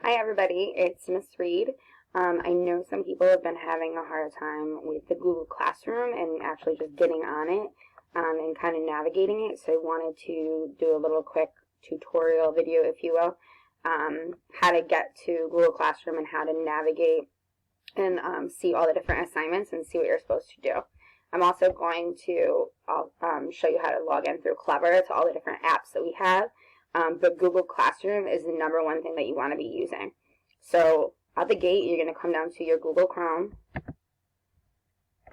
Hi everybody, it's Miss Reed. I know some people have been having a hard time with the Google Classroom and actually just getting on it and kind of navigating it, so I wanted to do a little quick tutorial video, if you will, how to get to Google Classroom and how to navigate and see all the different assignments and see what you're supposed to do. I'm also going to show you how to log in through Clever to all the different apps that we have. But Google Classroom is the #1 thing that you want to be using. So out the gate, you're going to come down to your Google Chrome.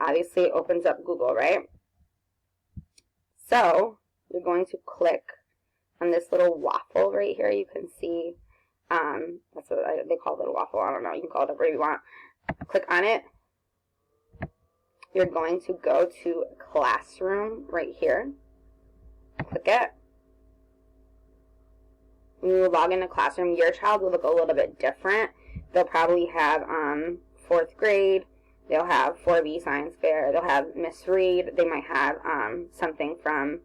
Obviously, it opens up Google, right? So you're going to click on this little waffle right here. You can see, that's what they call it, a waffle. I don't know. You can call it whatever you want. Click on it. You're going to go to Classroom right here. Click it. When you log into Classroom, your child will look a little bit different. They'll probably have 4th grade. They'll have 4B Science Fair. They'll have Miss Reed. They might have something from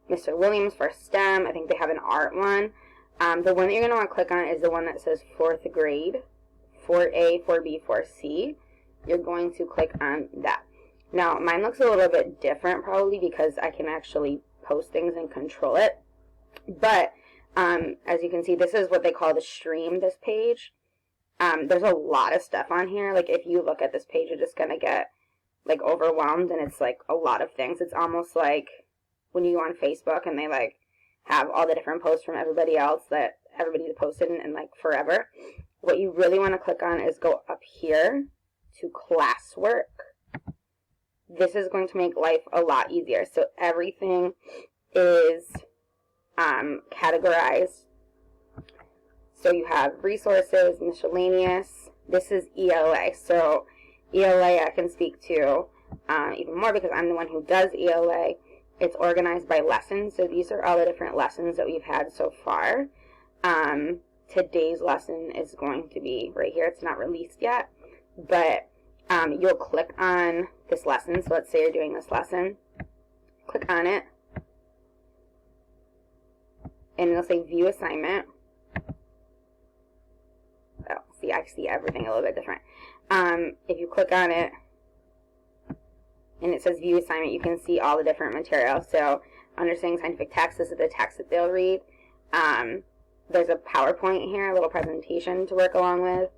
Mr. Williams for STEM. I think they have an art one. The one that you're going to want to click on is the one that says 4th grade, 4A, 4B, 4C. You're going to click on that. Now, mine looks a little bit different probably because I can actually post things and control it. But as you can see, this is what they call the stream, this page. There's a lot of stuff on here. Like, if you look at this page, you're just going to get, like, overwhelmed, and it's, like, a lot of things. It's almost like when you go on Facebook and they, like, have all the different posts from everybody else that everybody's posted in, like, forever. What you really want to click on is go up here to classwork. This is going to make life a lot easier. So everything is categorized. So you have resources, miscellaneous. This is ELA. So ELA I can speak to even more because I'm the one who does ELA. It's organized by lessons. So these are all the different lessons that we've had so far. Today's lesson is going to be right here. It's not released yet, but you'll click on this lesson. So let's say you're doing this lesson. Click on it. And it'll say View Assignment. Oh, see, I see everything a little bit different. If you click on it, and it says View Assignment, you can see all the different materials. So, Understanding Scientific Text, this is the text that they'll read. There's a PowerPoint here, a little presentation to work along with.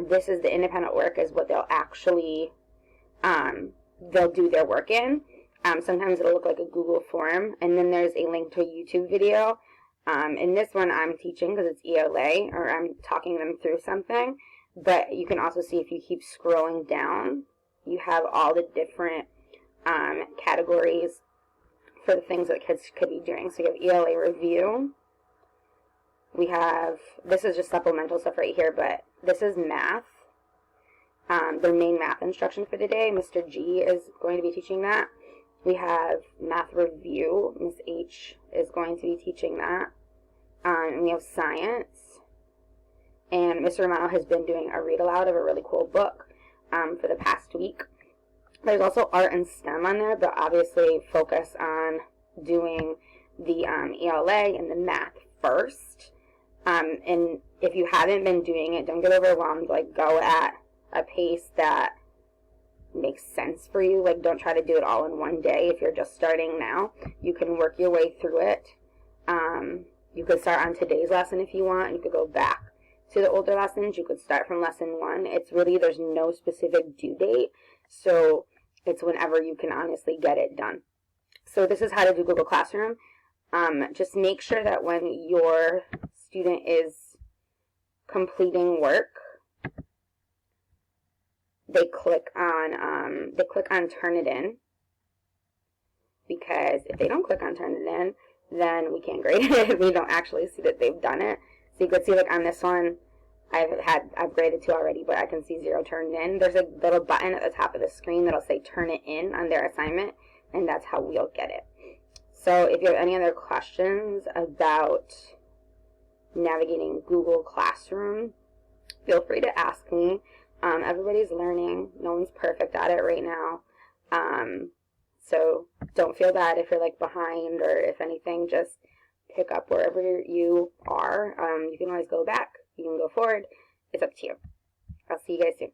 This is the independent work, is what they'll actually, they'll do their work in. Sometimes it'll look like a Google form, and then there's a link to a YouTube video. In this one, I'm teaching because it's ELA, or I'm talking them through something. But you can also see if you keep scrolling down, you have all the different categories for the things that kids could be doing. So you have ELA Review. We have, this is just supplemental stuff right here, but this is math. Their main math instruction for today, Mr. G is going to be teaching that. We have Math Review. Miss H is going to be teaching that. And we have Science. And Mr. Romano has been doing a read aloud of a really cool book for the past week. There's also Art and STEM on there, but obviously focus on doing the ELA and the math first. And if you haven't been doing it, don't get overwhelmed. Like, go at a pace that makes sense for you. Like, don't try to do it all in one day. If you're just starting now, you can work your way through it. You could start on today's lesson if you want. You could go back to the older lessons. You could start from lesson 1. It's really, there's no specific due date, so it's whenever you can honestly get it done. So this is how to do Google Classroom. Just make sure that when your student is completing work, they click on Turn It In, because if they don't click on Turn It In, then we can't grade it. We don't actually see that they've done it. So you could see, like, on this one, I've graded 2 already, but I can see 0 turned in. There's a little button at the top of the screen that'll say Turn It In on their assignment, and that's how we'll get it. So if you have any other questions about navigating Google Classroom, feel free to ask me. Everybody's learning. No one's perfect at it right now. So don't feel bad if you're, like, behind, or if anything, just pick up wherever you are. You can always go back. you can go forward. It's up to you. I'll see you guys soon.